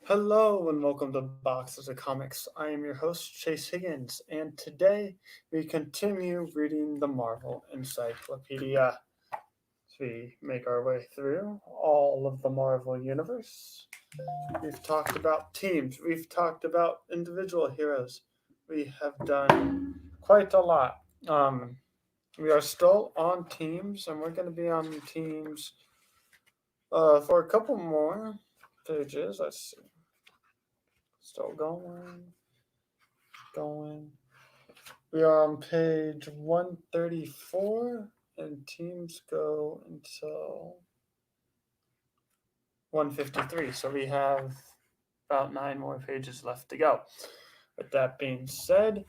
Hello and welcome to Boxes of Comics. I am your host, Chase Higgins, and today we continue reading the Marvel Encyclopedia. As we make our way through all of the Marvel Universe, we've talked about teams, we've talked about individual heroes. We have done quite a lot. We are still on teams, and we're going to be on teams for a couple more pages. Let's see. Still going. We are on page 134, and teams go until 153. So we have about 9 more pages left to go. With that being said,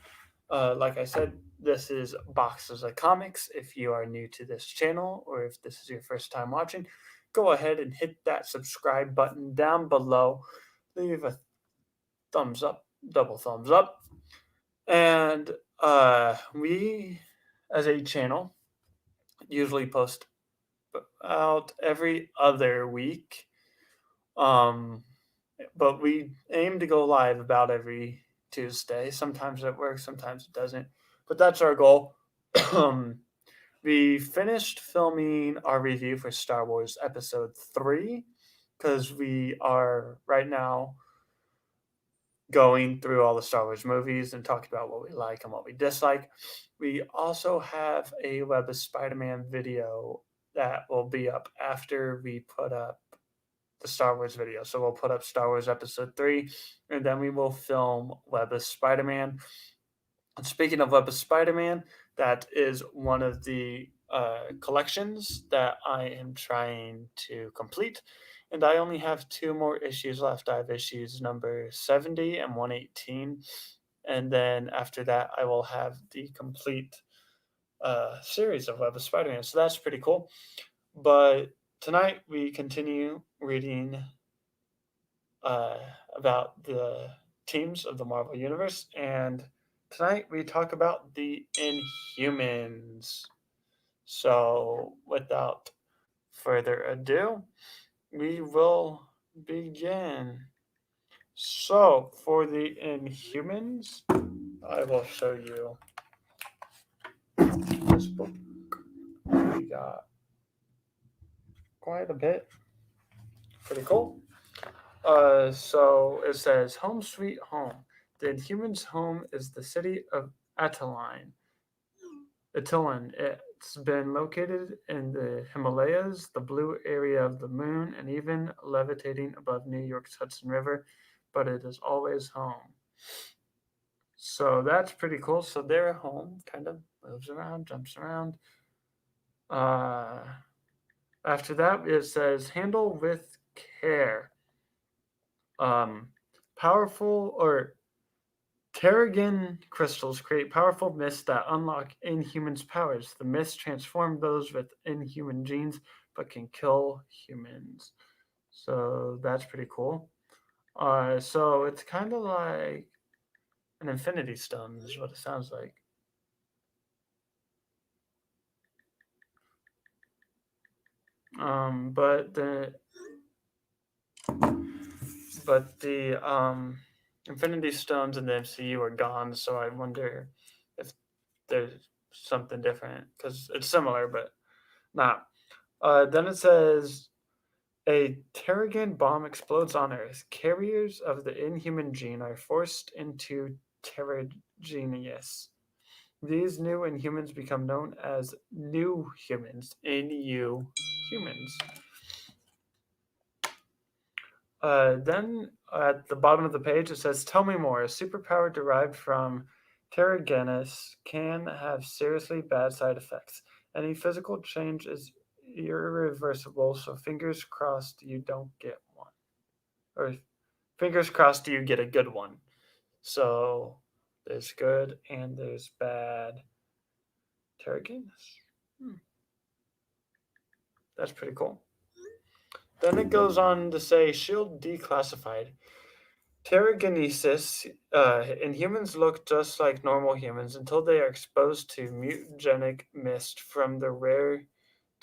like I said, this is Boxes of Comics. If you are new to this channel or if this is your first time watching, go ahead and hit that subscribe button down below. Leave a thumbs up, double thumbs up. And we, as a channel, usually post out every other week. Um, but we aim to go live about every Tuesday. Sometimes it works, sometimes it doesn't. But that's our goal. We finished filming our review for Star Wars Episode 3 because we are right now going through all the Star Wars movies and talking about what we like and what we dislike. We also have a Web of Spider-Man video that will be up after we put up the Star Wars video. So we'll put up Star Wars Episode 3, and then we will film Web of Spider-Man. And speaking of Web of Spider-Man, that is one of the collections that I am trying to complete. And I only have 2 more issues left. I have issues number 70 and 118. And then after that, I will have the complete series of Web of Spider-Man. So that's pretty cool. But tonight we continue reading about the teams of the Marvel Universe. And tonight we talk about the Inhumans. So without further ado, we will begin. So for the Inhumans, I will show you this book. We got quite a bit. Pretty cool. So it says, Home Sweet Home. The Inhumans' home is the city of Attilan. It's been located in the Himalayas, the blue area of the moon, and even levitating above New York's Hudson River, but it is always home. So that's pretty cool. So their home kind of moves around, jumps around. After that, it says, handle with care. Powerful or Terrigen crystals create powerful mists that unlock Inhumans' powers. The mists transform those with Inhuman genes, but can kill humans. So that's pretty cool. So it's kind of like an Infinity Stone, is what it sounds like. But the Infinity Stones in the MCU are gone, so I wonder if there's something different because it's similar, but not. Then it says a Terrigen bomb explodes on Earth. Carriers of the Inhuman gene are forced into Terrigenius. These new Inhumans become known as New Humans. NU humans. Then at the bottom of the page it says, "Tell me more. A superpower derived from Terrigenus can have seriously bad side effects. Any physical change is irreversible, so fingers crossed you don't get one. Or fingers crossed you get a good one." So there's good and there's bad Terrigenus. That's pretty cool. Then it goes on to say, shield declassified. Terrigenesis, Inhumans look just like normal humans until they are exposed to mutagenic mist from the rare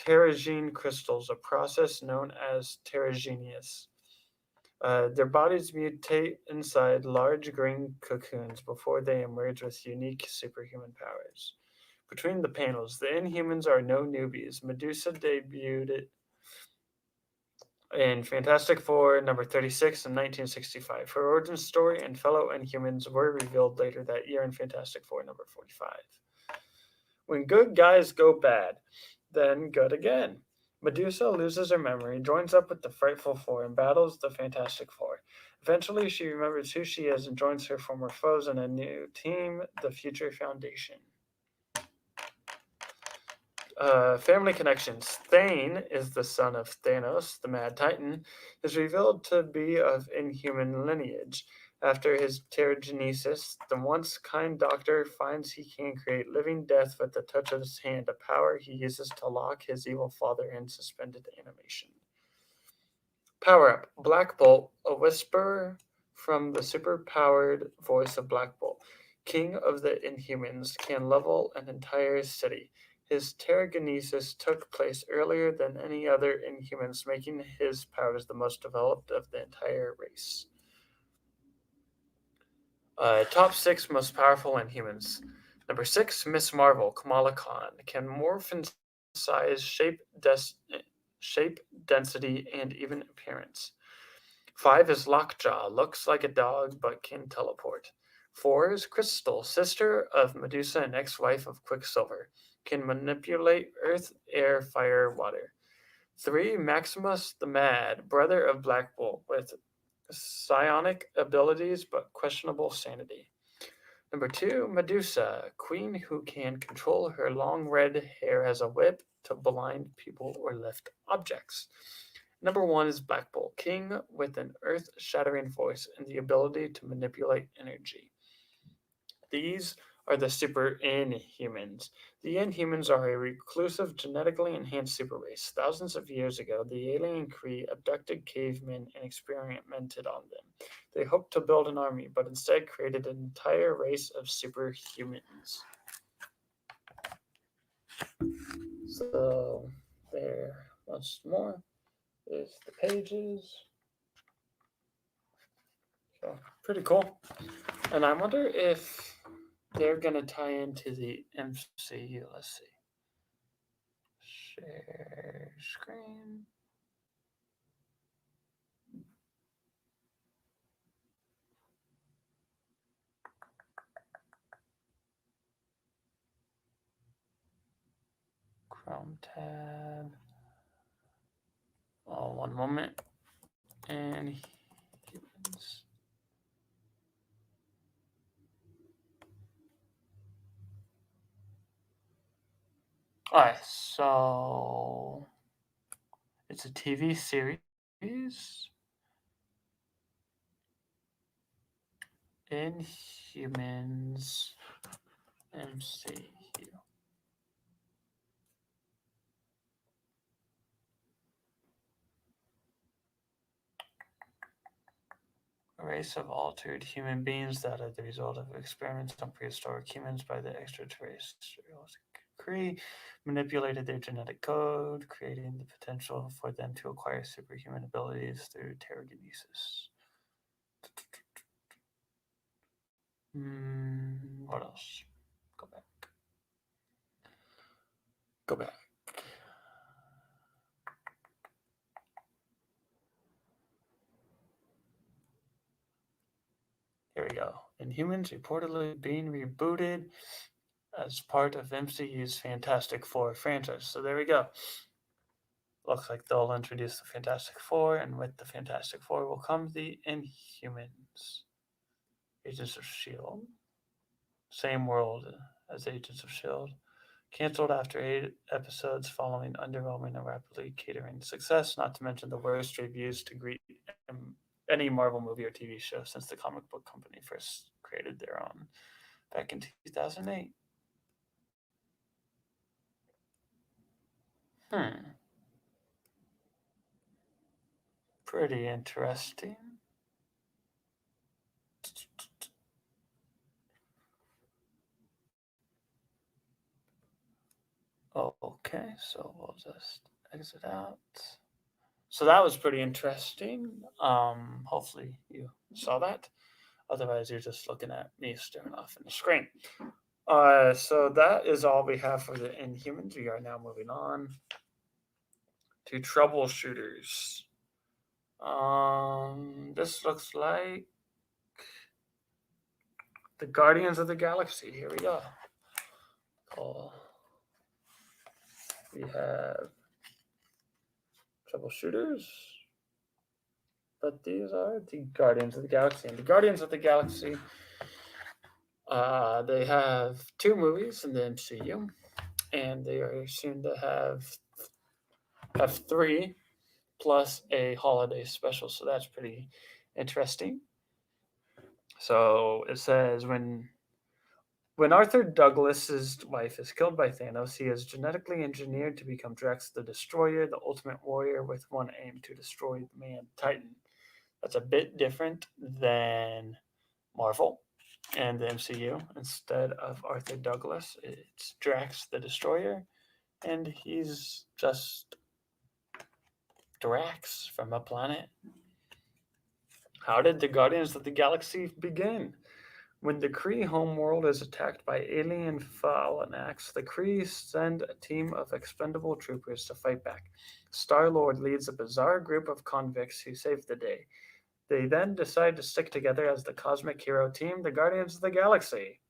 Terrigene crystals, a process known as Terrigenius. Their bodies mutate inside large green cocoons before they emerge with unique superhuman powers. Between the panels, the Inhumans are no newbies. Medusa debuted in Fantastic Four number 36 in 1965. Her origin story and fellow Inhumans were revealed later that year in Fantastic Four number 45. When good guys go bad, then good again. Medusa loses her memory, joins up with the Frightful Four, and battles the Fantastic Four. Eventually, she remembers who she is and joins her former foes in a new team, the Future Foundation. Family connections. Thane is the son of Thanos, the Mad Titan, is revealed to be of Inhuman lineage. After his pterogenesis, the once kind doctor finds he can create living death with the touch of his hand, a power he uses to lock his evil father in suspended animation. Power up. Black Bolt, a whisper from the superpowered voice of Black Bolt, king of the Inhumans, can level an entire city. His pterogenesis took place earlier than any other Inhumans, making his powers the most developed of the entire race. Top 6 most powerful Inhumans. Number 6, Miss Marvel, Kamala Khan, can morph in size, shape, density, and even appearance. 5 is Lockjaw, looks like a dog but can teleport. 4 is Crystal, sister of Medusa and ex-wife of Quicksilver, can manipulate earth, air, fire, water. 3, Maximus the Mad, brother of Black Bolt, with psionic abilities but questionable sanity. Number 2, Medusa, queen who can control her long red hair as a whip to blind people or lift objects. Number 1 is Black Bolt, king with an earth-shattering voice and the ability to manipulate energy. These are the super Inhumans. The Inhumans are a reclusive, genetically enhanced super race. Thousands of years ago, the alien Kree abducted cavemen and experimented on them. They hoped to build an army, but instead created an entire race of superhumans. So, there, once more, is the pages. So, pretty cool. And I wonder if they're going to tie into the MCU. Let's see. Share screen. Chrome tab. Oh, one moment. And humans. Alright, so it's a TV series. Inhumans MCU. A race of altered human beings that are the result of experiments on prehistoric humans by the extraterrestrials. Kree manipulated their genetic code, creating the potential for them to acquire superhuman abilities through pterogenesis. What else? Go back. Go back. Here we go. Inhumans reportedly being rebooted as part of MCU's Fantastic Four franchise. So there we go. Looks like they'll introduce the Fantastic Four, and with the Fantastic Four will come the Inhumans. Agents of S.H.I.E.L.D. Same world as Agents of S.H.I.E.L.D. Canceled after 8 episodes following underwhelming and rapidly catering success, not to mention the worst reviews to greet any Marvel movie or TV show since the comic book company first created their own back in 2008. Pretty interesting. Oh, okay, so we'll just exit out. So that was pretty interesting. Hopefully you saw that. Otherwise, you're just looking at me staring off in the screen. So that is all we have for the Inhumans. We are now moving on to Troubleshooters. This looks like the Guardians of the Galaxy. Here we go. Oh, we have Troubleshooters, but these are the Guardians of the Galaxy. And the Guardians of the Galaxy, they have 2 movies in the MCU, and they are soon to have 3 plus a holiday special. So that's pretty interesting. So it says when Arthur Douglas's wife is killed by Thanos, he is genetically engineered to become Drax the Destroyer, the ultimate warrior with one aim to destroy the man Titan. That's a bit different than Marvel and the MCU. Instead of Arthur Douglas, it's Drax the Destroyer, and he's just Drax from a planet. How did the Guardians of the Galaxy begin? When the Kree homeworld is attacked by alien Phalanx, the Kree send a team of expendable troopers to fight back. Star-Lord leads a bizarre group of convicts who save the day. They then decide to stick together as the cosmic hero team, the Guardians of the Galaxy.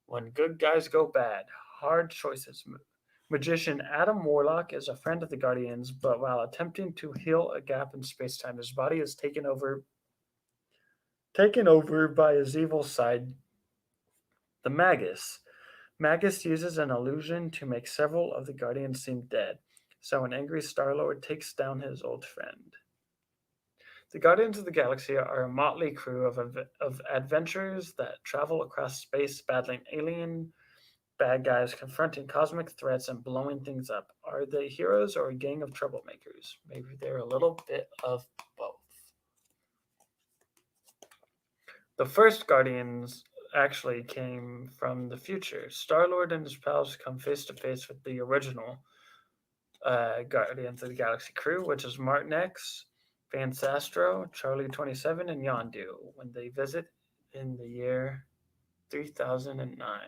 When good guys go bad, hard choices. Magician Adam Warlock is a friend of the Guardians, but while attempting to heal a gap in space-time, his body is taken over by his evil side, the Magus. Magus uses an illusion to make several of the Guardians seem dead, so an angry Star-Lord takes down his old friend. The Guardians of the Galaxy are a motley crew of adventurers that travel across space battling alien bad guys, confronting cosmic threats, and blowing things up. Are they heroes or a gang of troublemakers? Maybe they're a little bit of both. The first Guardians actually came from the future. Star-Lord and his pals come face to face with the original Guardians of the Galaxy crew, which is Martin X, Van Sastro, Charlie 27, and Yondu, when they visit in the year 3009.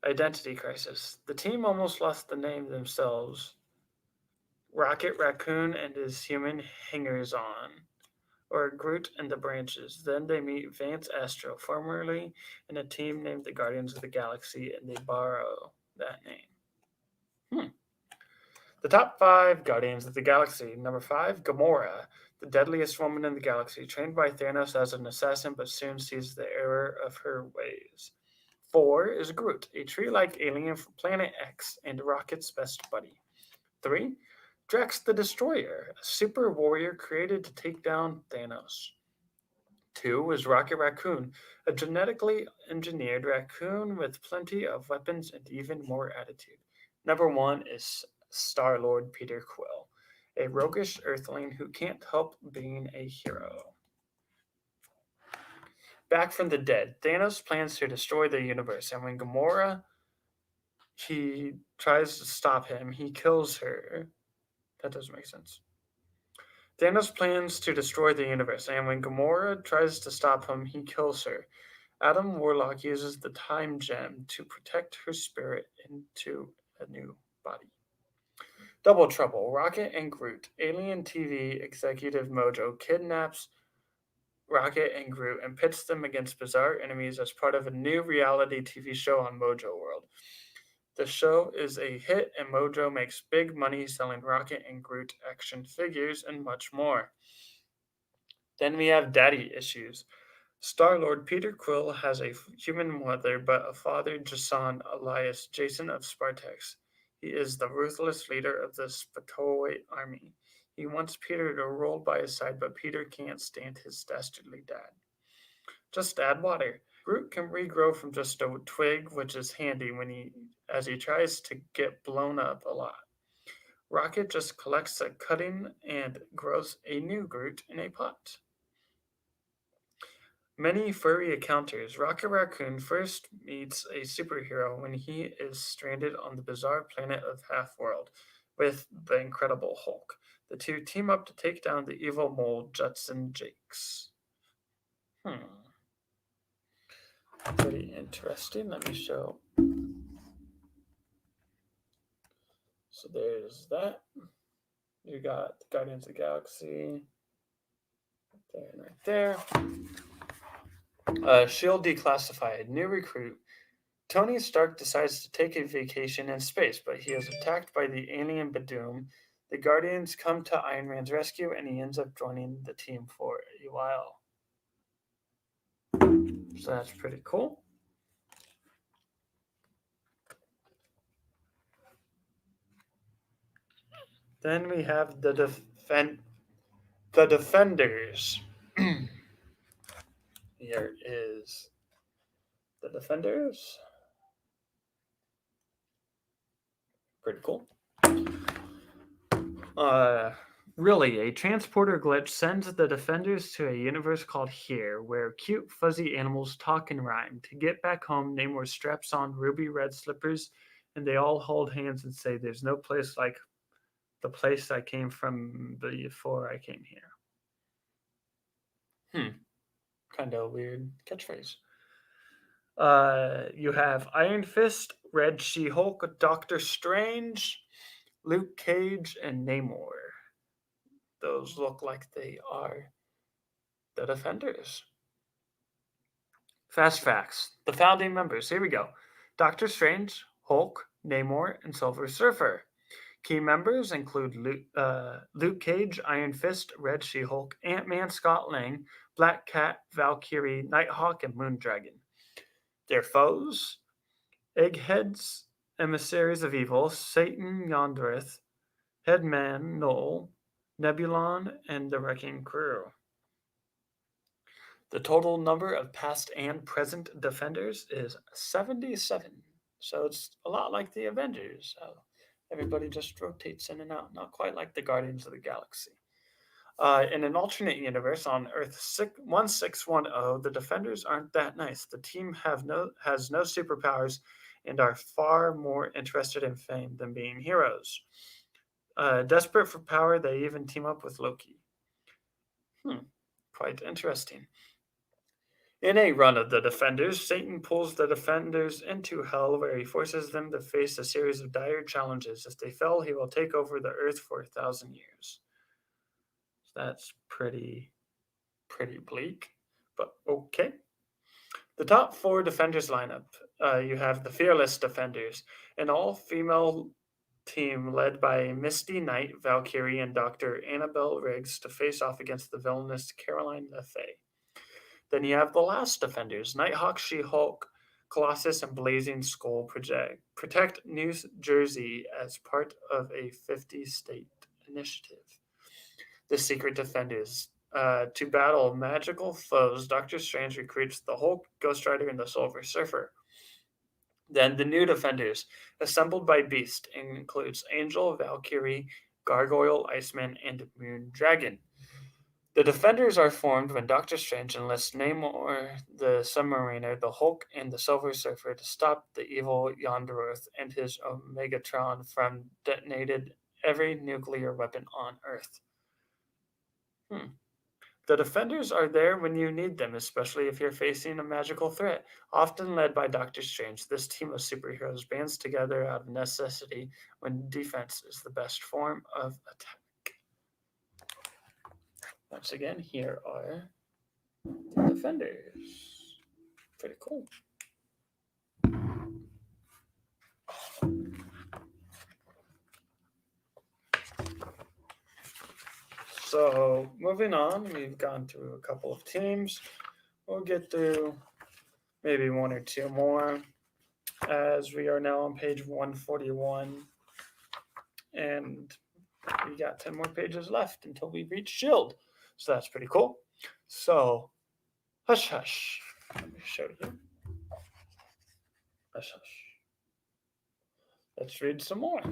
Identity crisis. The team almost lost the name themselves. Rocket Raccoon and his human hangers-on, or Groot and the Branches. Then they meet Vance Astro, formerly in a team named the Guardians of the Galaxy, and they borrow that name. The top 5 Guardians of the Galaxy. Number 5, Gamora, the deadliest woman in the galaxy, trained by Thanos as an assassin but soon sees the error of her ways. 4 is Groot, a tree-like alien from Planet X and Rocket's best buddy. 3, Drax the Destroyer, a super warrior created to take down Thanos. 2 is Rocket Raccoon, a genetically engineered raccoon with plenty of weapons and even more attitude. Number 1 is Star-Lord Peter Quill, a roguish Earthling who can't help being a hero. Back from the dead, Thanos plans to destroy the universe, and when Gamora tries to stop him, he kills her. That doesn't make sense. Thanos plans to destroy the universe, and when Gamora tries to stop him, he kills her. Adam Warlock uses the Time Gem to protect her spirit into a new body. Double Trouble. Rocket and Groot. Alien TV executive Mojo kidnaps Rocket and Groot and pits them against bizarre enemies as part of a new reality TV show on Mojo World. The show is a hit, and Mojo makes big money selling Rocket and Groot action figures and much more. Then we have daddy issues. Star-Lord Peter Quill has a human mother, but a father, Jason alias Jason of Spartax. He is the ruthless leader of the Spatoid army. He wants Peter to roll by his side, but Peter can't stand his dastardly dad. Just add water. Groot can regrow from just a twig, which is handy as he tries to get blown up a lot. Rocket just collects a cutting and grows a new Groot in a pot. Many furry encounters. Rocket Raccoon first meets a superhero when he is stranded on the bizarre planet of Half-World with the Incredible Hulk. The two team up to take down the evil mole Judson Jakes. Pretty interesting. Let me show. So there's that. You got Guardians of the Galaxy there and right there. Shield declassified. New recruit. Tony Stark decides to take a vacation in space, but he is attacked by the alien Badoom. The Guardians come to Iron Man's rescue, and he ends up joining the team for a while. So that's pretty cool. Then we have the Defenders. Here is the Defenders. Pretty cool. Really, a transporter glitch sends the Defenders to a universe called Here, where cute, fuzzy animals talk and rhyme. To get back home, Namor straps on ruby red slippers, and they all hold hands and say, "There's no place like the place I came from before I came here." Kind of a weird catchphrase. You have Iron Fist, Red She-Hulk, Doctor Strange, Luke Cage, and Namor. Those look like they are the Defenders. Fast facts. The founding members. Here we go. Doctor Strange, Hulk, Namor, and Silver Surfer. Key members include Luke Cage, Iron Fist, Red She-Hulk, Ant-Man, Scott Lang, Black Cat, Valkyrie, Nighthawk, and Moondragon. Their foes: Eggheads, Emissaries of Evil, Satan Yondereth, Headman Null, Nebulon, and the Wrecking Crew. The total number of past and present Defenders is 77. So it's a lot like the Avengers. So everybody just rotates in and out, not quite like the Guardians of the Galaxy. In an alternate universe on Earth 1610, the Defenders aren't that nice. The team has no superpowers and are far more interested in fame than being heroes. Desperate for power, they even team up with Loki. Quite interesting. In a run of the Defenders, Satan pulls the Defenders into hell, where he forces them to face a series of dire challenges. If they fail, he will take over the Earth for 1,000 years. So that's pretty bleak, but okay. The top 4 Defenders lineup. You have the Fearless Defenders, an all-female team led by Misty Knight, Valkyrie, and Dr. Annabelle Riggs to face off against the villainous Caroline Le Fay. Then you have the Last Defenders: Nighthawk, She-Hulk, Colossus, and Blazing Skull protect New Jersey as part of a 50-state initiative. The Secret Defenders. To battle magical foes, Doctor Strange recruits the Hulk, Ghost Rider, and the Silver Surfer. Then the New Defenders, assembled by Beast, includes Angel, Valkyrie, Gargoyle, Iceman, and Moondragon. The Defenders are formed when Doctor Strange enlists Namor, the Submariner, the Hulk, and the Silver Surfer to stop the evil Yonderoth and his Omegatron from detonating every nuclear weapon on Earth. The Defenders are there when you need them, especially if you're facing a magical threat. Often led by Doctor Strange, this team of superheroes bands together out of necessity when defense is the best form of attack. Once again, here are the Defenders. Pretty cool. So, moving on, we've gone through a couple of teams. We'll get through maybe 1 or 2 more, as we are now on page 141. And we got 10 more pages left until we reach S.H.I.E.L.D. So that's pretty cool. So, hush hush. Let me show you. Hush hush. Let's read some more.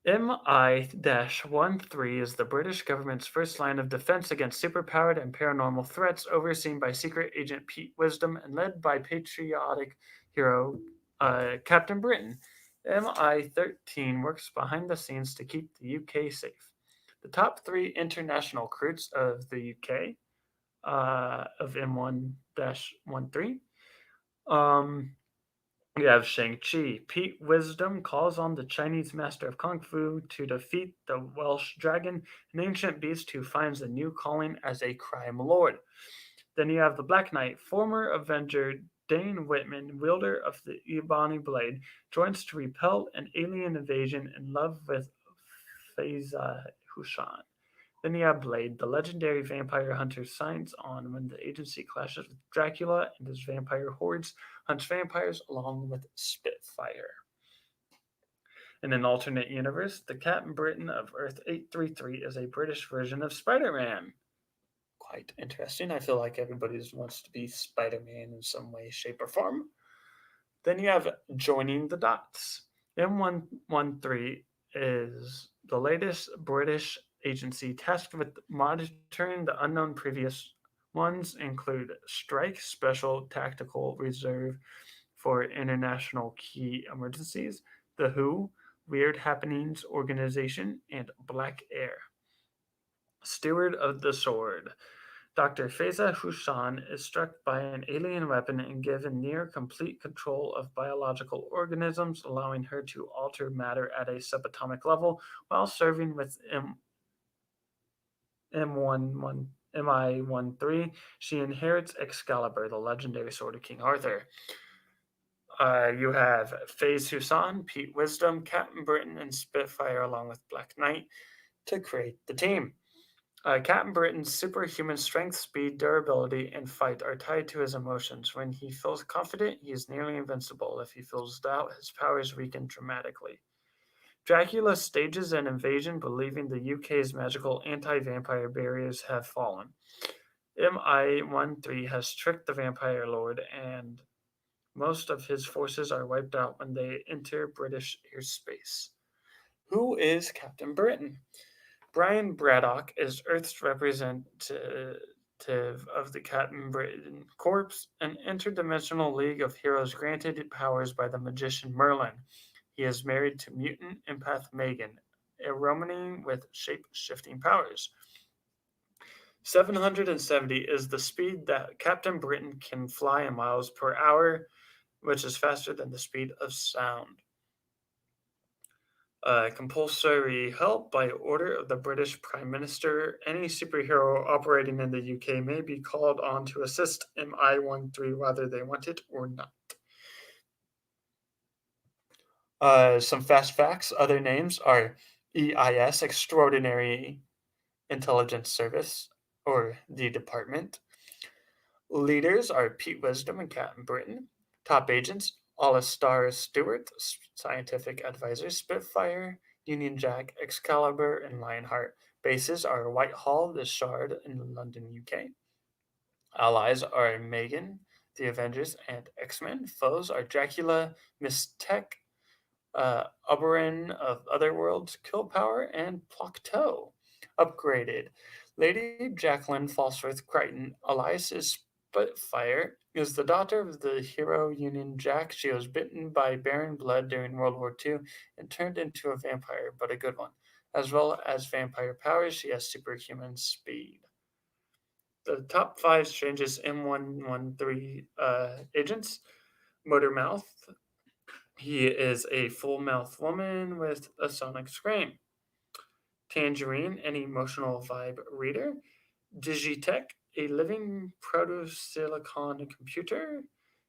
MI-13 is the British government's first line of defense against superpowered and paranormal threats, overseen by secret agent Pete Wisdom and led by patriotic hero Captain Britain. MI-13 works behind the scenes to keep the UK safe. The top three international recruits of the UK of M1-13. We have Shang-Chi. Pete Wisdom calls on the Chinese master of Kung Fu to defeat the Welsh dragon, an ancient beast who finds a new calling as a crime lord. Then you have the Black Knight. Former Avenger Dane Whitman, wielder of the Ebony Blade, joins to repel an alien invasion in love with Faiza Hushan. Then you have Blade, the legendary vampire hunter, signs on when the agency clashes with Dracula and his vampire hordes, hunts vampires along with Spitfire. In an alternate universe, the Captain Britain of Earth 833 is a British version of Spider-Man. Quite interesting. I feel like everybody wants to be Spider-Man in some way, shape, or form. Then you have Joining the Dots. M113 is the latest British agency tasked with monitoring the unknown. Previous ones include Strike, Special Tactical Reserve for International Key Emergencies, The Who, Weird Happenings Organization, and Black Air. Steward of the Sword. Dr. Faiza Hushan is struck by an alien weapon and given near complete control of biological organisms, allowing her to alter matter at a subatomic level while serving with MI-13. She inherits Excalibur, the legendary sword of King Arthur. You have Faiz Hussan, Pete Wisdom, Captain Britain, and Spitfire, along with Black Knight, to create the team. Captain Britain's superhuman strength, speed, durability, and fight are tied to his emotions. When he feels confident, he is nearly invincible. If he feels doubt, his powers weaken dramatically. Dracula stages an invasion, believing the UK's magical anti-vampire barriers have fallen. MI-13 has tricked the vampire lord, and most of his forces are wiped out when they enter British airspace. Who is Captain Britain? Brian Braddock is Earth's representative of the Captain Britain Corps, an interdimensional league of heroes granted powers by the magician Merlin. He is married to mutant empath Megan, a Romany with shape-shifting powers. 770 is the speed that Captain Britain can fly in miles per hour, which is faster than the speed of sound. Compulsory help by order of the British Prime Minister. Any superhero operating in the UK may be called on to assist MI-13 whether they want it or not. Some fast facts. Other names are EIS, Extraordinary Intelligence Service, or the Department. Leaders are Pete Wisdom and Captain Britain. Top agents, Alistair Stewart, Scientific Advisor, Spitfire, Union Jack, Excalibur, and Lionheart. Bases are Whitehall, the Shard in London, UK. Allies are Megan, the Avengers, and X-Men. Foes are Dracula, Miss Tech, Oberyn of Otherworlds, Killpower, and Plocto. Upgraded. Lady Jacqueline Falsworth Crichton, Elias Spitfire, is the daughter of the hero Union Jack. She was bitten by Baron Blood during World War II and turned into a vampire, but a good one. As well as vampire powers, she has superhuman speed. The top 5 strangest M113 agents. Motormouth. He is a full-mouth woman with a sonic scream. Tangerine, an emotional vibe reader. Digitech, a living proto-silicon computer.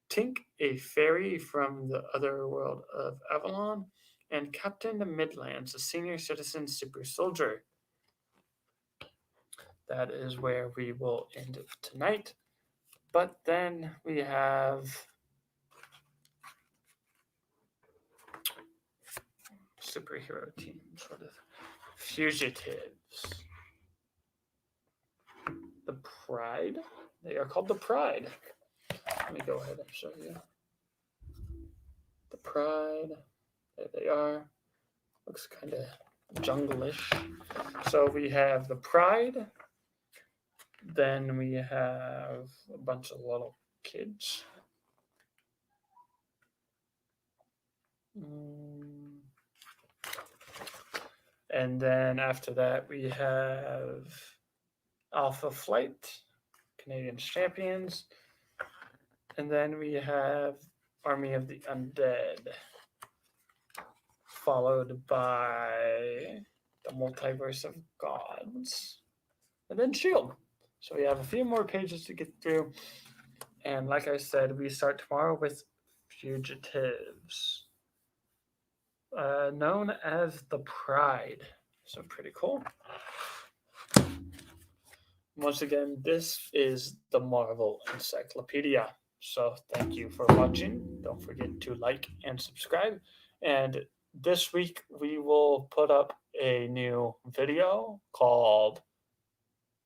Tink, a fairy from the other world of Avalon. And Captain Midlands, a senior citizen super soldier. That is where we will end it tonight. But then we have superhero team, sort of fugitives. The Pride. They are called the Pride. Let me go ahead and show you. The Pride. There they are. Looks kind of jungle-ish. So we have the Pride. Then we have a bunch of little kids. And then after that, we have Alpha Flight, Canadian champions. And then we have Army of the Undead, followed by the Multiverse of Gods, and then Shield. So we have a few more pages to get through. And like I said, we start tomorrow with Fugitives, known as the Pride. So pretty cool. Once again, this is the Marvel Encyclopedia. So thank you for watching. Don't forget to like and subscribe. And this week we will put up a new video called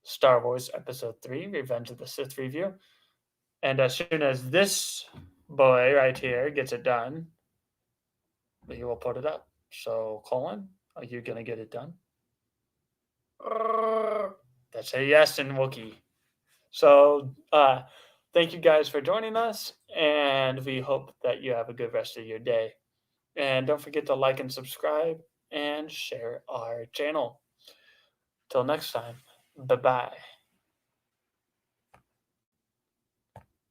Star Wars Episode 3, Revenge of the Sith review. And as soon as this boy right here gets it done, we will put it up. So, Colin, are you going to get it done? That's a yes in Wookiee. So, thank you guys for joining us, and we hope that you have a good rest of your day. And don't forget to like and subscribe and share our channel. Till next time, bye-bye.